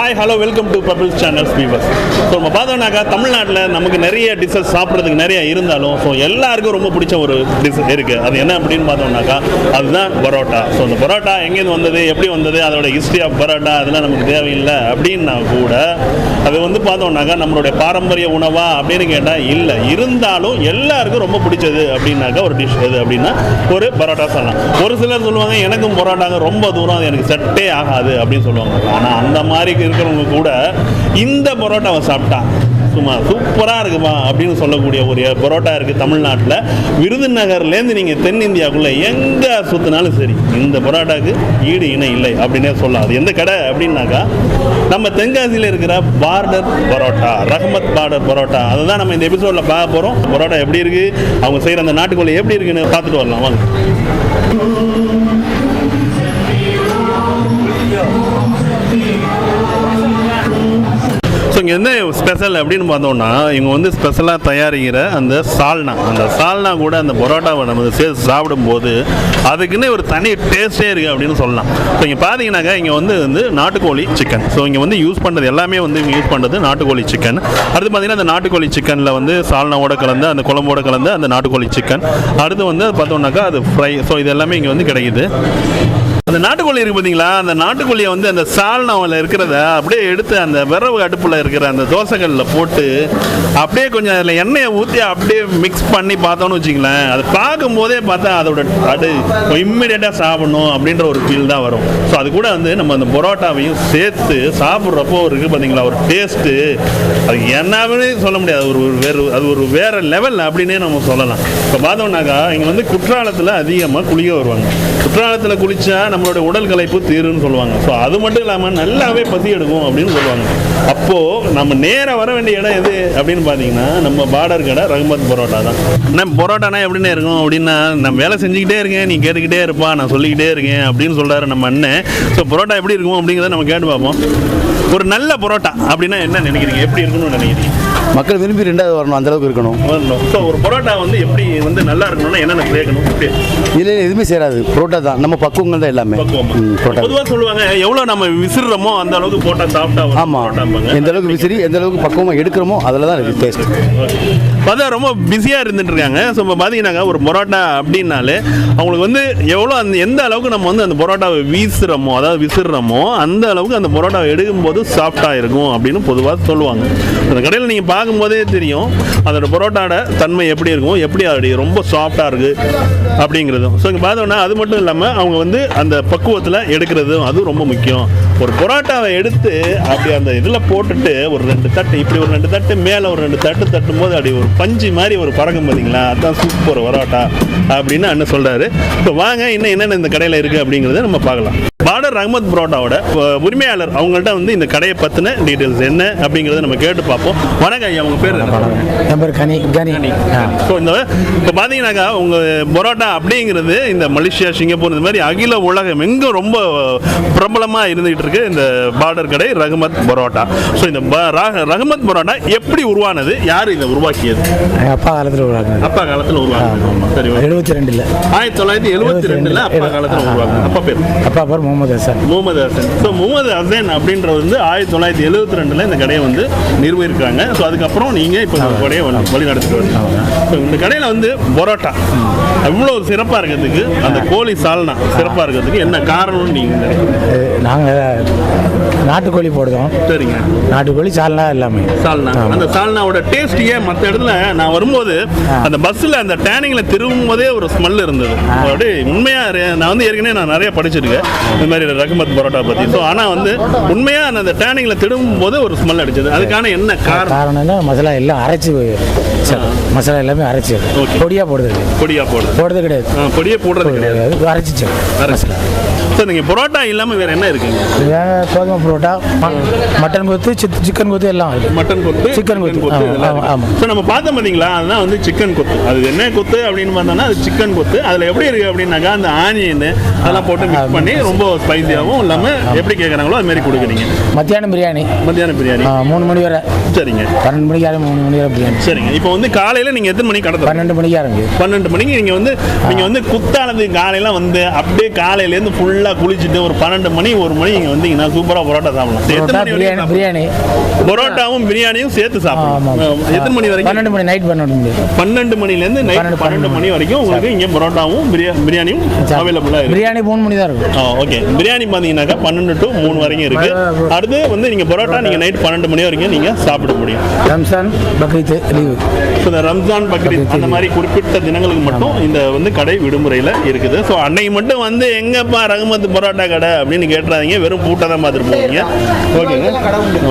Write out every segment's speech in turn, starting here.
Hi hello welcome to bubbles channels viewers. So நம்ம பார்த்தோம்னாக்கா தமிழ்நாட்டில் நமக்கு நிறைய டிஷ்ஷஸ் சாப்பிட்றதுக்கு நிறைய இருந்தாலும் ஸோ எல்லாருக்கும் ரொம்ப பிடிச்ச ஒரு டிஷ் இருக்குது. அது என்ன அப்படின்னு பார்த்தோம்னாக்கா அதுதான் பரோட்டா. ஸோ அந்த பரோட்டா எங்கேருந்து வந்தது, எப்படி வந்தது, அதோட ஹிஸ்ட்ரி ஆஃப் பரோட்டா அதெல்லாம் நமக்கு தேவையில்லை அப்படின்னா கூட அது வந்து பார்த்தோம்னாக்கா நம்மளுடைய பாரம்பரிய உணவா அப்படின்னு கேட்டால் இல்லை. இருந்தாலும் எல்லாருக்கும் ரொம்ப பிடிச்சது அப்படின்னாக்கா ஒரு டிஷ் எது அப்படின்னா ஒரு பரோட்டா சொல்லலாம். ஒரு சிலர் சொல்லுவாங்க எனக்கும் பரோட்டாங்க ரொம்ப தூரம், அது எனக்கு செட்டே ஆகாது அப்படின்னு சொல்லுவாங்க. ஆனால் அந்த மாதிரி இருக்கிறவங்க கூட இந்த பரோட்டாவை சாப்பிட்டா சும்மா சூப்பராக இருக்குமா அப்படின்னு சொல்லக்கூடிய ஒரு பரோட்டா இருக்குது தமிழ்நாட்டில். விருதுநகர்லேருந்து நீங்கள் தென்னிந்தியாவுக்குள்ளே எங்கே சுற்றினாலும் சரி இந்த பரோட்டாவுக்கு ஈடு இணை இல்லை அப்படின்னே சொல்லலாம். அது எந்த கடை அப்படின்னாக்கா நம்ம தென்காசியில் இருக்கிற பார்டர் பரோட்டா, ரஹ்மத் பார்டர் பரோட்டா. அதுதான் நம்ம இந்த எபிசோடில் பார்க்க போகிறோம். பரோட்டா எப்படி இருக்குது, அவங்க செய்கிற அந்த நாட்டுக்கோழி எப்படி இருக்குன்னு பார்த்துட்டு வரலாம் வாங்க. ஸோ இங்கே என்ன ஸ்பெஷல் அப்படின்னு பார்த்தோம்னா இவங்க வந்து ஸ்பெஷலாக தயாரிக்கிற அந்த சால்னா கூட அந்த பரோட்டாவை நம்ம சேர்த்து சாப்பிடும்போது அதுக்குன்னு ஒரு தனி டேஸ்ட்டே இருக்குது அப்படின்னு சொல்லலாம். ஸோ இங்கே பார்த்தீங்கன்னாக்கா இங்கே வந்து நாட்டுக்கோழி சிக்கன். ஸோ இங்கே வந்து யூஸ் பண்ணுறது எல்லாமே வந்து இங்கே யூஸ் பண்ணுறது நாட்டுக்கோழி சிக்கன். அடுத்து பார்த்தீங்கன்னா அந்த நாட்டுக்கோழி சிக்கனில் வந்து சால்னாவோட கலந்து அந்த குழம்போட கலந்து அந்த நாட்டுக்கோழி சிக்கன். அடுத்து வந்து பார்த்தோம்னாக்கா அது ஃப்ரை. ஸோ இது எல்லாமே இங்கே வந்து கிடைக்குது. அந்த நாட்டுக்கோழி இருக்குது பார்த்தீங்களா, அந்த நாட்டுக்கோழியை வந்து அந்த சால்னாவில் இருக்கிறத அப்படியே எடுத்து அந்த விரவு அடுப்பில் இருக்கிற அந்த தோசைகளில் போட்டு அப்படியே கொஞ்சம் அதில் எண்ணெயை ஊற்றி அப்படியே மிக்ஸ் பண்ணி பார்த்தோன்னு வச்சிங்களேன், அது பார்க்கும்போதே பார்த்தா அதோட அது இம்மிடியேட்டாக சாப்பிடணும் அப்படின்ற ஒரு ஃபீல் தான் வரும். ஸோ அது கூட வந்து நம்ம அந்த பரோட்டாவையும் சேர்த்து சாப்பிட்றப்போ இருக்குது பார்த்தீங்களா ஒரு டேஸ்ட்டு, அது என்னவே சொல்ல முடியாது. அது ஒரு வேறு லெவல் அப்படின்னே நம்ம சொல்லலாம். இப்போ பார்த்தோம்னாக்கா இங்கே வந்து குற்றாலத்தில் அதிகமாக குளிக்க வருவாங்க. குற்றாலத்தில் குளித்தா நம்மளோட உடல் களைப்பு தீருன்னு சொல்லுவாங்க. ஸோ அது மட்டும் இல்லாமல் நல்லாவே பசி எடுக்கும் அப்படின்னு சொல்லுவாங்க. அப்போது நம்ம நேராக வர வேண்டிய இடம் எது அப்படின்னு பார்த்தீங்கன்னா நம்ம பார்டர் கடை ரஹ்மத் பரோட்டா தான். நம்ம பரோட்டானா எப்படின்னு இருக்கும் அப்படின்னா, நான் வேலை செஞ்சுக்கிட்டே இருக்கேன், நீ கேட்டுக்கிட்டே இருப்பா, நான் சொல்லிக்கிட்டே இருக்கேன் அப்படின்னு சொல்கிறாரு நம்ம அண்ணன். ஸோ பரோட்டா எப்படி இருக்கும் அப்படிங்கிறத நம்ம கேட்டு பார்ப்போம். ஒரு நல்ல பரோட்டா அப்படின்னா என்ன நினைக்கிறீங்க, எப்படி இருக்கணும்னு நினைக்கிறீங்க? மக்கள் விரும்பி ரெண்டாவது வரணும், அந்தளவுக்கு இருக்கணும். ஸோ ஒரு பரோட்டா வந்து எப்படி வந்து நல்லா இருக்கணும்னா என்னென்ன சேர்க்கணும்? இல்லை எதுவுமே சேராது, பரோட்டா தான் நம்ம பக்குவங்கள் தான் எல்லாமே. பொதுவாக சொல்லுவாங்க எவ்வளோ நம்ம விசிறோமோ அந்த அளவுக்கு போட்டால் சாப்பிட்டா. ஆமாம், எந்த அளவுக்கு விசிறி எந்த அளவுக்கு பக்குவமாக எடுக்கிறோமோ அதில் தான் இருக்குது டேஸ்ட். பார்த்தா ரொம்ப பிஸியாக இருந்துட்டு இருக்காங்க. ஸோ இப்போ பார்த்தீங்கன்னாக்கா ஒரு பரோட்டா அப்படின்னாலே அவங்களுக்கு வந்து எவ்வளோ எந்த அளவுக்கு நம்ம வந்து அந்த பரோட்டாவை விசிறோமோ அந்த அளவுக்கு அந்த பரோட்டாவை எடுக்கும்போது சாஃப்டாக இருக்கும் அப்படின்னு பொதுவாக சொல்லுவாங்க. அந்த கடையில் நீங்கள் பார்க்கும்போதே தெரியும் அதோட பரோட்டாவோட தன்மை எப்படி இருக்கும், எப்படி அப்படி ரொம்ப சாஃப்டாக இருக்குது அப்படிங்கிறதும். ஸோ இங்கே பார்த்தோன்னா அது மட்டும் இல்லாமல் அவங்க வந்து அந்த பக்குவத்தில் எடுக்கிறதும் அது ரொம்ப முக்கியம். ஒரு பரோட்டாவை எடுத்து அப்படி அந்த இதில் போட்டுட்டு ஒரு 2 தட்டு இப்படி ஒரு 2 தட்டு மேலே ஒரு 2 தட்டு தட்டும்போது அப்படி ஒரு பஞ்சு மாதிரி ஒரு பறக்கும் பார்த்தீங்களா, அதுதான் சூப்பர் பரோட்டா அப்படின்னு அண்ணன் சொல்கிறாரு. இப்போ வாங்க இன்னும் என்னென்ன இந்த கடையில் இருக்குது அப்படிங்கிறத நம்ம பார்க்கலாம். பார்டர் ரஹ்மத் பரோட்டாவோட உரிமையாளர் அவங்கள்ட்ட வந்து இந்த கடையை பற்றின டீட்டெயில்ஸ் என்ன அப்படிங்கிறத நம்ம கேட்டு பார்ப்போம். வணக்கம் ஐயா, உங்கள் பேர்? என் பேர் கனி. ஸோ இப்போ பார்த்தீங்கன்னாக்கா உங்கள் பரோட்டா அப்படிங்கிறது இந்த மலேசியா, சிங்கப்பூர் இந்த மாதிரி அகில உலகம் எங்கும் ரொம்ப பிரபலமாக இருந்துகிட்டு இருக்கு இந்த பார்டர் கடை ரஹ்மத் பரோட்டா. ஸோ இந்த ரஹ்மத் பரோட்டா எப்படி உருவானது, யார் இதை உருவாக்கியது? அப்பா காலத்தில் உருவாக்குனது. அப்பா காலத்தில் உருவாக்குனது. சரி, 72 1972 அப்பா காலத்தில் உருவாக்குனது. அப்பா பேர்? அப்பா பேர் முகமது ஹசன். ஸோ முகமது ஹசன் அப்படின்றது வந்து 1972 இந்த கடையை வந்து நிறுவிருக்காங்க. ஸோ அதுக்கப்புறம் நீங்கள் இப்போ இந்த கடையை வழி நடத்திட்டு வரீங்க. ஸோ இந்த கடையில் வந்து பரோட்டா எவ்வளோ சிறப்பாக இருக்கிறதுக்கு, அந்த கோழி சால்னா சிறப்பாக இருக்கிறதுக்கு என்ன காரணம்னு நீங்கள் நினைக்கிறீங்க? நாங்கள் நாட்டுக்கோழி போடுறோம். சரிங்க, நாட்டுக்கோழி சால்னா எல்லாமே. சால்னா அந்த சால்னாவோட டேஸ்ட் ஏன் மற்ற இடத்துல நான் வரும்போது அந்த பஸ்ஸில் அந்த டேனிங்கில் திரும்பும் போதே ஒரு ஸ்மெல் இருந்தது. அப்படியே உண்மையாக நான் வந்து ஏற்கனவே நான் நிறைய படிச்சிருக்கேன் இந்த மாதிரி ரஹ்மத் பரோட்டா பற்றி. ஸோ ஆனால் வந்து உண்மையாக அந்த டேனிங்கில் திரும்பும் போது ஒரு ஸ்மெல் அடிச்சது. அதுக்கான என்ன காரணம்னா மசாலா எல்லாம் அரைச்சி, மசாலா எல்லாமே அரைச்சி பொடியாக போடுறது கிடையாது. பொடியை போடுறது கிடையாது, அரைச்சி மசாலா. சார் நீங்கள் பரோட்டா இல்லாமல் வேறு என்ன இருக்குங்க? கோதுமை பரோட்டா, மட்டன் கொத்து, சிக்கன் கொத்து எல்லாம் இருக்குது. மட்டன் கொத்து, சிக்கன் கொத்து. ஆமாம். ஸோ நம்ம பார்த்தோம் பார்த்தீங்களா, அதுதான் வந்து சிக்கன் கொத்து. அது என்ன கொத்து அப்படின்னு பார்த்தோம்னா அது சிக்கன் கொத்து. அதில் எப்படி இருக்குது அப்படின்னாக்கா அந்த ஆனியன் அதெல்லாம் போட்டு மிக்ஸ் பண்ணி ரொம்ப ஸ்பைசியாகவும் இல்லாமல் எப்படி கேட்குறாங்களோ அது மாதிரி கொடுக்குறீங்க. மத்தியானம் பிரியாணி 3 மணி வரை. சரிங்க. 12 மணிக்கு 3 மணி வரை பிரியாணி. சரிங்க. இப்போ வந்து காலையில் நீங்கள் எத்தனை மணிக்கு கடை? 12 மணிக்கு ஆரம்பிக்கும். 12 மணிக்கு நீங்கள் வந்து குத்தாலத்துக்கு காலையில் வந்து அப்படியே காலையிலேருந்து ஃபுல்லாக குளிச்சுட்டு ஒரு 12 மணி 1 மணி நீங்கள் வந்தீங்கன்னா சூப்பராக பரோட்டா சாப்பிடலாம். பிரியாணி பரோட்டாவும் பிரியாணியும் சேர்த்து சாப்பிடலாம். எத்தனை மணி வரைக்கும்? 12 மணி, நைட் 12 மணி. 12 மணிலேருந்து நைட் 12 மணி வரைக்கும் உங்களுக்கு இங்கே பரோட்டாவும் பிரியாணியும் அவைலபிளாக இருக்குது. பிரியாணி 3 மணி தான் இருக்கும். ஓகே. பிரியாணி பார்த்தீங்கன்னாக்கா 12 to 3 வரைக்கும் இருக்குது. அடுத்து வந்து நீங்கள் பரோட்டா நீங்கள் நைட் 12 மணி வரைக்கும் நீங்கள் சாப்பிட முடியும். ரம்ஜான், பக்ரீத் லீவு. ஸோ இந்த ரம்ஜான், பக்ரீத் அந்த மாதிரி குறிப்பிட்ட தினங்களுக்கு மட்டும் இந்த வந்து கடை விடுமுறையில் இருக்குது. ஸோ அன்னைக்கு மட்டும் வந்து எங்கப்பா ரஹ்மத் பரோட்டா கடை அப்படின்னு கேட்டுறாதீங்க. வெறும் பூட்டை தான் பார்த்துட்டு போவீங்க. ஓகேங்க.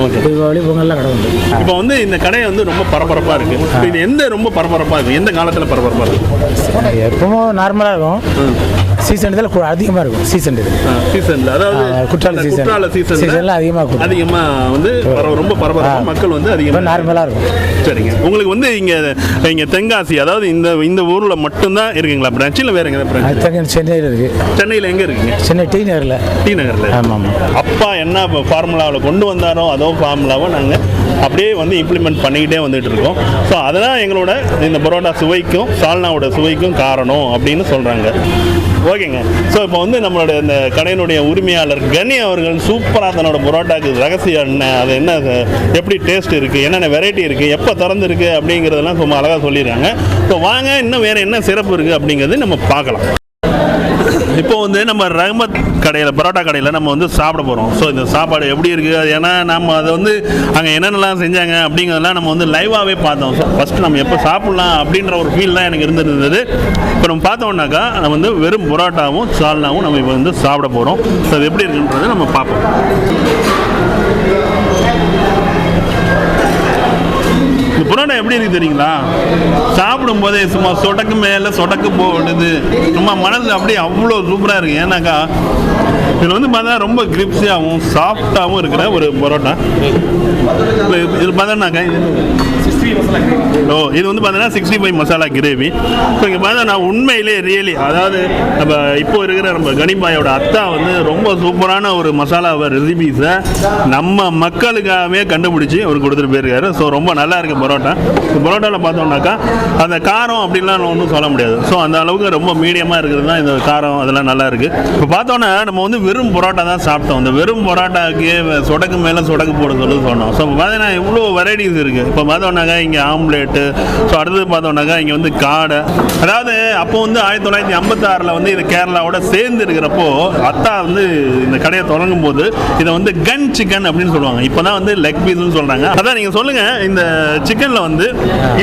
ஓகே. தீபாவளி, பொங்கல்லாம் கடை உண்டு. இப்போ வந்து இந்த கடை வந்து ரொம்ப பரபரப்பாக இருக்குது. இது எந்த ரொம்ப பரபரப்பாக இருக்குது? எந்த காலத்தில் பரபரப்பாக இருக்குது? எப்பவும் நார்மலாக இருக்கும். சீசன் இதில் அதிகமாக இருக்கும். சீசனில் அதாவது குற்றால சீசனில் அதிகமாக வந்து ரொம்ப பரபரப்பாக மக்கள் வந்து அதிகமாக நார்மலாக இருக்கும். சரிங்க. உங்களுக்கு வந்து இங்கே தென்காசி அதாவது இந்த ஊரில் மட்டும்தான் இருக்குங்களா பிரான்ச்? இல்லை வேறு எங்கே பிரான்ச்? சென்னையில் இருக்குது. சென்னையில் எங்கே இருக்குங்க? சென்னை டி நகரில். ஆமாம். அப்பா என்ன ஃபார்முலாவில் கொண்டு வந்தாரோ அதோ ஃபார்முலாவை நாங்கள் அப்படியே வந்து இம்ப்ளிமெண்ட் பண்ணிக்கிட்டே வந்துட்டு இருக்கோம். ஸோ அதெல்லாம் எங்களோட இந்த பரோட்டா சுவைக்கும் சால்னாவோட சுவைக்கும் காரணம் அப்படின்னு சொல்கிறாங்க. ஓகேங்க. ஸோ இப்போ வந்து நம்மளோட இந்த கடையினுடைய உரிமையாளர் கனி அவர்கள் சூப்பராக தன்னோட பரோட்டாக்கு ரகசியம் என்ன, அது என்ன, எப்படி டேஸ்ட் இருக்குது, என்னென்ன வெரைட்டி இருக்குது, எப்போ திறந்துருக்கு அப்படிங்கிறதெல்லாம் சும்மா அழகாக சொல்லிடுறாங்க. ஸோ வாங்க, இன்னும் வேறு என்ன சிறப்பு இருக்குது அப்படிங்கிறது நம்ம பார்க்கலாம். இப்போ வந்து நம்ம ரஹ்மத் கடையில் பரோட்டா கடையில் நம்ம வந்து சாப்பிட போகிறோம். ஸோ இந்த சாப்பாடு எப்படி இருக்குது, ஏன்னா நம்ம அதை வந்து அங்கே என்னென்னலாம் செஞ்சாங்க அப்படிங்கிறதெல்லாம் நம்ம வந்து லைவாகவே பார்த்தோம். ஸோ ஃபஸ்ட்டு நம்ம எப்போ சாப்பிட்லாம் அப்படின்ற ஒரு ஃபீல் தான் எனக்கு இருந்தது. இப்போ நம்ம பார்த்தோம்னாக்கா நம்ம வந்து வெறும் பரோட்டாவும் சால்னாவும் நம்ம இப்போ வந்து சாப்பிட போகிறோம். ஸோ அது எப்படி இருக்குன்றதை நம்ம பார்ப்போம். இந்த பரோட்டா எப்படி இருக்கு தெரியுங்களா? சாப்பிடும் போதே சும்மா சொடக்கு மேலே சொடக்கு போடுது. சும்மா மனசு அப்படியே அவ்வளோ சூப்பராக இருக்குது. ஏன்னாக்கா இதில் வந்து பார்த்தா ரொம்ப கிரிப்ஸியாகவும் சாஃப்டாகவும் இருக்கிற ஒரு பரோட்டா. இது பார்த்தோன்னாக்கா இது வந்து பார்த்தீங்கன்னா 65 மசாலா கிரேவி. ஸோ இங்கே பார்த்தா நான் உண்மையிலே ரியலி அதாவது நம்ம இப்போ இருக்கிற நம்ம கனிபாயோட அத்தா வந்து ரொம்ப சூப்பரான ஒரு மசாலாவை ரெசிபீஸை நம்ம மக்களுக்காகவே கண்டுபிடிச்சி அவர் கொடுத்துட்டு போயிருக்காரு. ஸோ ரொம்ப நல்லா இருக்குது பரோட்டா. பரோட்டாவில் பார்த்தோம்னாக்கா அந்த காரம் அப்படின்லாம் ஒன்றும் சொல்ல முடியாது. ஸோ அந்த அளவுக்கு ரொம்ப மீடியமாக இருக்கிறது தான் இந்த காரம் அதெல்லாம் நல்லா இருக்குது. இப்போ பார்த்தோன்னா நம்ம வந்து வெறும் பரோட்டா தான் சாப்பிட்டோம். இந்த வெறும் பரோட்டாவுக்கு சொடக்கு மேலே சொடக்கு போட சொன்னோம். ஸோ பார்த்தீங்கன்னா இவ்வளோ வெரைட்டிஸ் இருக்குது. இப்போ பார்த்தோம்னாக்கா இங்கே ஆம்லேட்டு. ஸோ அடுத்தது பார்த்தோம்னாக்கா இங்கே வந்து காடை. அதாவது அப்போ வந்து 1956 வந்து இது கேரளாவோட சேர்ந்து இருக்கிறப்போ அத்தா வந்து இந்த கடையை தொடங்கும் போது இதை வந்து கன் சிக்கன் அப்படின்னு சொல்லுவாங்க. இப்போ தான் வந்து லெக் பீஸ்ன்னு சொல்கிறாங்க. அதான் நீங்கள் சொல்லுங்கள், இந்த சிக்கனில் வந்து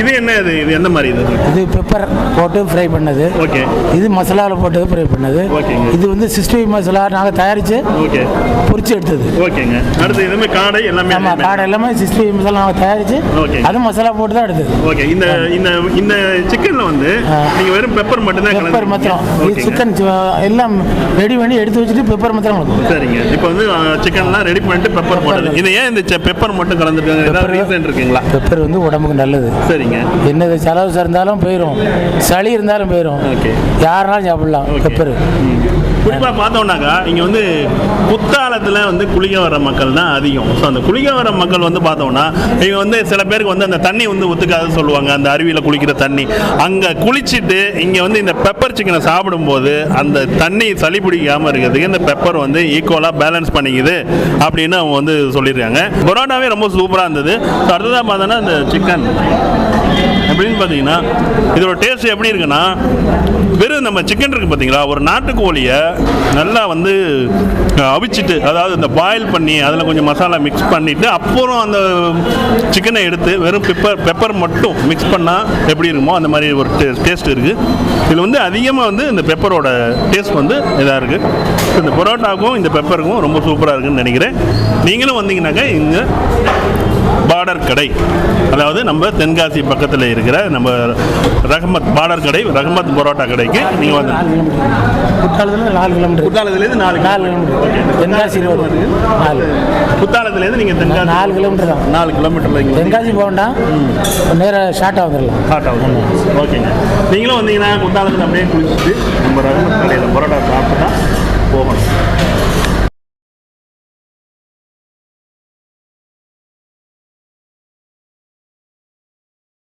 இது என்ன, இது எந்த மாதிரி? இது பெப்பர் போட்டு ஃப்ரை பண்ணது. ஓகே. இது மசாலாவில் போட்டு ஃப்ரை பண்ணது. ஓகேங்க. இது வந்து 65 மசாலா நாங்கள் தயாரித்து ஓகே பொரிச்சு எடுத்தது. ஓகேங்க. அடுத்து இதுவுமே காடை எல்லாமே. ஆமாம், காடை எல்லாமே 65 மசாலா நாங்கள் தயாரித்து அது மசாலா போட்டு தான் எடுத்தது. ஓகே. இந்த சிக்கனில் வந்து நீங்கள் வெறும் பெப்பர் மட்டும்தான் பெப்பர் மாத்திரம். இது சிக்கன் எல்லாம் ரெடி பண்ணி எடுத்து வச்சுட்டு பெப்பர் மாத்திரம் கொடுக்கும். சரிங்க. இப்போ வந்து சிக்கன்லாம் ரெடி பண்ணிட்டு பெப்பர் போடுறது. இது ஏன் இந்த பெப்பர் மட்டும் கலந்துருக்காங்க? ஏதாவது ரீசன் இருக்குங்களா? பெப்பர் வந்து உடம்புக்கு நல்லது. சரிங்க. என்ன செலவு இருந்தாலும் போயிடும், சளி இருந்தாலும் போயிடும். ஓகே. யாருனாலும் சாப்பிடலாம் பெப்பர். குறிப்பாக பார்த்தோம்னாக்கா இங்கே வந்து குத்தாலத்தில் வந்து குளிக்க வர மக்கள் தான் அதிகம். ஸோ அந்த குளிக்க வர மக்கள் வந்து பார்த்தோம்னா இங்கே வந்து சில பேருக்கு வந்து அந்த தண்ணி வந்து ஒத்துக்காது சொல்லுவாங்க. அந்த அருவியில் குளிக்கிற தண்ணி அங்கே குளிச்சுட்டு இங்கே வந்து இந்த பெப்பர் சிக்கனை சாப்பிடும்போது அந்த தண்ணி சளி பிடிக்காமல் இருக்கிறதுக்கு இந்த பெப்பர் வந்து ஈக்குவலாக பேலன்ஸ் பண்ணிக்குது அப்படின்னு அவங்க வந்து சொல்லியிருக்காங்க. பரோட்டாவே ரொம்ப சூப்பராக இருந்தது. ஸோ அடுத்ததாக பார்த்தோன்னா இந்த சிக்கன் எப்படின்னு பார்த்தீங்கன்னா இதோட டேஸ்ட் எப்படி இருக்குன்னா, வெறும் நம்ம சிக்கன் இருக்குது பார்த்தீங்களா, ஒரு நாட்டுக்கோழியை நல்லா வந்து அவிச்சிட்டு அதாவது இந்த பாயில் பண்ணி அதில் கொஞ்சம் மசாலா மிக்ஸ் பண்ணிவிட்டு அப்புறம் அந்த சிக்கனை எடுத்து வெறும் பெப்பர் மட்டும் மிக்ஸ் பண்ணால் எப்படி இருக்குமோ அந்த மாதிரி ஒரு டேஸ்ட் இருக்குது. இதில் வந்து அதிகமாக வந்து இந்த பெப்பரோட டேஸ்ட் வந்து இதாக இருக்குது. இந்த பரோட்டாவுக்கும் இந்த பெப்பருக்கும் ரொம்ப சூப்பராக இருக்குதுன்னு நினைக்கிறேன். நீங்களும் வந்தீங்கன்னாக்கா இங்கே பார்டர் கடை, அதாவது நம்ம தென்காசி பக்கத்தில் இருக்கிற நம்ம ரஹ்மத் பார்டர் கடை, ரஹ்மத் பரோட்டா கடைக்கு நீங்கள் வந்து குத்தாலத்துலேருந்து 4 கிலோமீட்டர். குத்தாலத்துலேருந்து 4 கிலோமீட்டர். தென்காசி ரோடு 4. குத்தாலத்துலேருந்து நீங்கள் தென்காசி 4 கிலோமீட்டர் தான். 4 கிலோமீட்டரில் இங்கே தென்காசி போகண்டா நேராக ஷார்ட்டாக வந்துடலாம். ஷார்ட்டாக வந்துடலாம். ஓகேங்க. நீங்களும் வந்தீங்கன்னா குத்தாலத்தில் அப்படியே குளிச்சுட்டு நம்ம ரஹ்மத் கடையில் பரோட்டா சாப்பிட்டு தான் போகணும்.